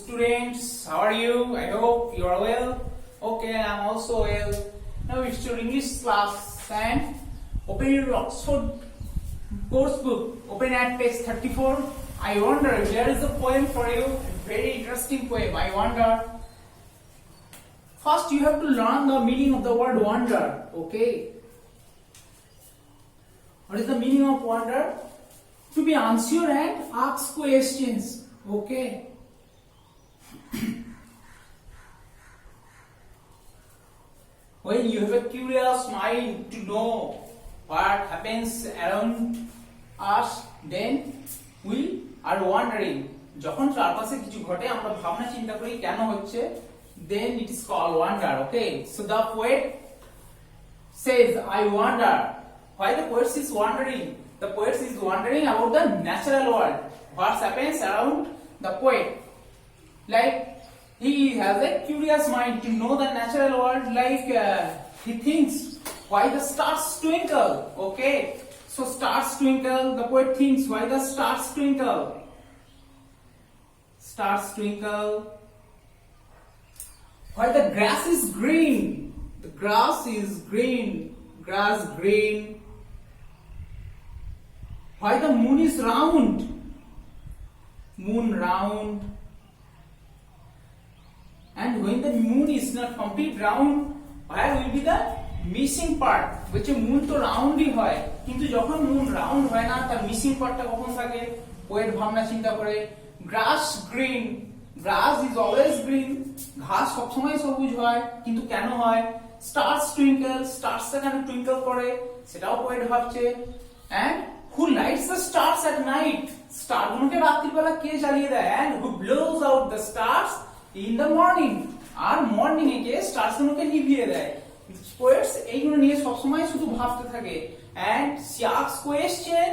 students, how are you? I hope you are well. Okay, I'm also well. Now it's your English class and open your Oxford course book. Open at page 34. I wonder, there is a poem for you, a very interesting poem. I wonder. First, you have to learn the meaning of the word wonder. Okay. What is the meaning of wonder? To be unsure and ask questions. Okay. When you have a curious mind to know what happens around us, then we are wondering. যখন চারপাশে কিছু ঘটে আমরা ভাবনা চিন্তা করি কেন হচ্ছে, then it is called wonder. Okay, so the poet says, I wonder. Why the poet is wondering? The poet is wondering about the natural world. What happens around the poet? Like he has a curious mind to know the natural world. Like he thinks why the stars twinkle. Okay, so stars twinkle. The poet thinks why the stars twinkle. Stars twinkle. Why the grass is green. The grass is green. Grass green. Why the moon is round. Moon round. And when the moon is not complete round, where will be the missing part? Which moon to round hi hoy, kintu jokhon moon round hoy na tar missing part ta kokhon thake? Poet bhabna chinta kore grass green. Grass is always green. ঘাস সব সময় সবুজ হয়, কিন্তু কেন হয়? Stars twinkle. Stars সেখানে twinkle করে, সেটাও poet ভাবছে. And who lights the stars at night? Star গুলোকে রাত্রিবেলা কে জ্বালিয়ে দেয়? And who blows out the stars in the morning? আর মর্নিং এ কে স্টারস গুলোকে নিভিয়ে দেয়? পোয়েটস এইগুলো নিয়ে সব সময় শুধু ভাবতে থাকে। And she asks question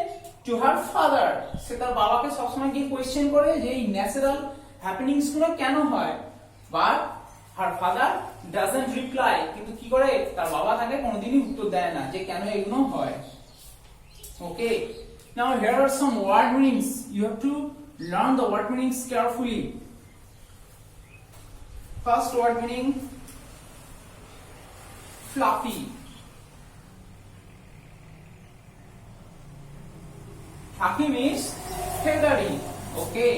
to her father. সে তার বাবাকে সব সময় কি কোয়েশ্চেন করে যে এই ন্যাচারাল হ্যাপেনিংস গুলো কেন হয়? But her father doesn't reply. কিন্তু কি করে? তার বাবা তাকে কোনোদিনই উত্তর দেয় না যে কেন এগুলো হয়। Okay, now here are some word meanings. You have to learn the word meanings carefully. First word meaning, fluffy. Fluffy means feathery. Okay.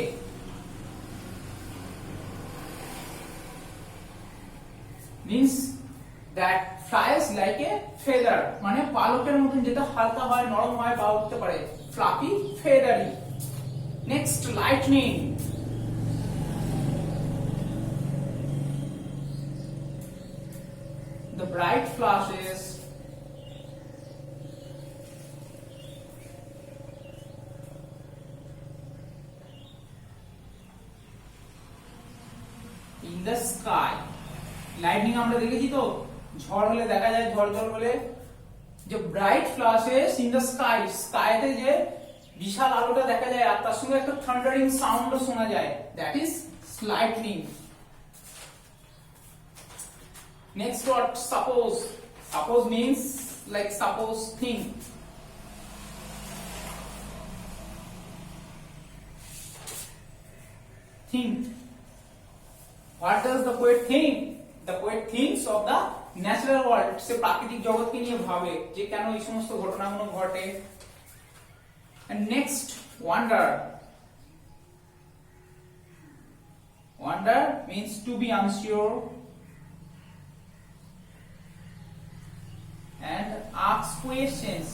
Means that flies like a feather. মানে পালকের মতন যেটা হালকা হয়, নরম হয় বা উঠতে পারে। Fluffy, feathery. Next, lightning. The bright flashes. In the sky. Lightning আমরা দেখেছি তো, ঝড় হলে দেখা যায়, ঝড় হলে যে bright flashes in the sky, স্কাইতে যে বিশাল আলোটা দেখা যায় আর তার সঙ্গে একটা থান্ডারিং সাউন্ডও শোনা যায়, that is lightning. Next word, suppose. Suppose means like suppose thing. Think. What does the poet think? The poet thinks of the natural world. সে প্রাকৃতিক জগৎকে নিয়ে ভাবে যে কেন এই সমস্ত ঘটনাগুলো ঘটে। And next, wonder. Wonder means to be unsure and ask questions.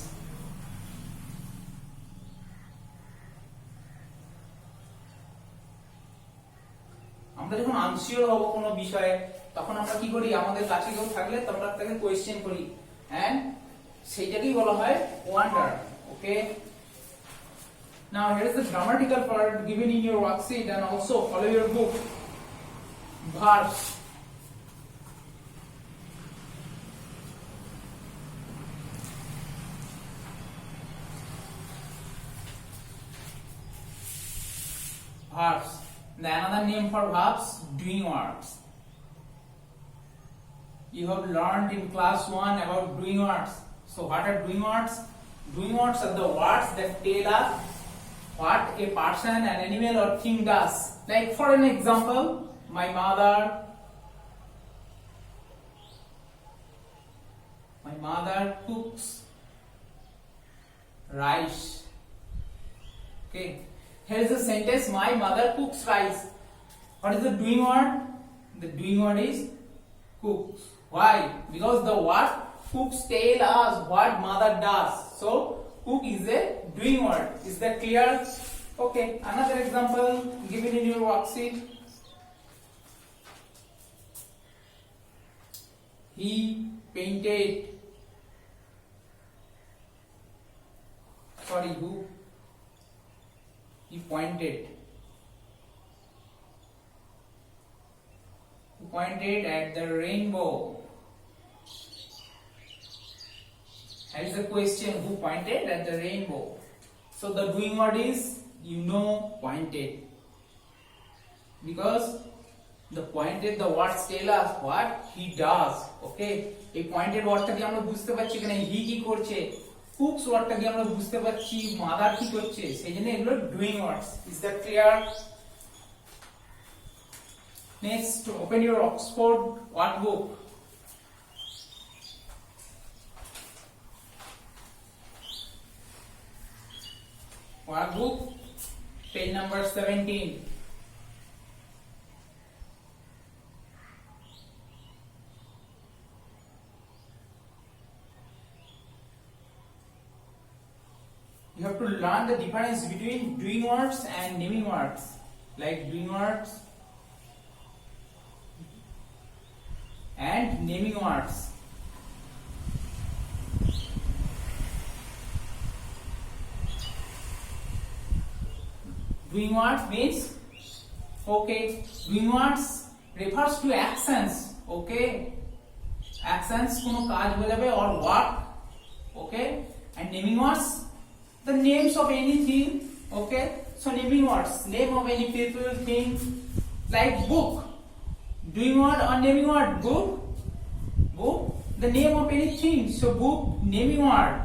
আমরা যখন আনসিওর হব কোনো বিষয়ে, তখন আমরা কি করি? আমাদের কাছে কেউ থাকলে আমরা তাকে কোয়েশ্চেন করি, এন্ড সেইটাকেই বলা হয় wonder. Okay, now here is the grammatical part given in your worksheet and also follow your book. Verbs. Verbs. Another name for verbs, doing words. You have learned in class 1 about doing words. So what are doing words? Doing words are the words that tell us what a person, an animal or thing does. Like for an example, my mother cooks rice. Okay, here is the sentence, my mother cooks rice. What is the doing word? The doing word is cooks. Why? Because the word cooks tell us what mother does. So cook is a doing word. Is that clear? Okay, another example given in your worksheet. He painted. Sorry, who? He pointed. He pointed at the rainbow. That is the question, who pointed at the rainbow? So the doing word is, pointed. Because the pointed, the words tell us what he does. Okay, এই pointed wordটা দিয়ে আমরা বুঝতে পারছি এখানে হি কি করছে, cooks wordটা দিয়ে আমরা বুঝতে পারছি মাদার কি করছে, সেইজন্য এগুলো doing words. Is that clear? Next, open your Oxford workbook. Workbook, page number 17. You have to learn the difference between doing words and naming words. Like doing words and naming words. Doing words means, okay, doing words refers to actions. Okay, actions কোনো কাজ বোঝাবে or work. Okay, and naming words, the names of anything. Okay, so naming words, name of any people, thing. Like book, doing word or naming word? Book, the name of anything. So book, naming word.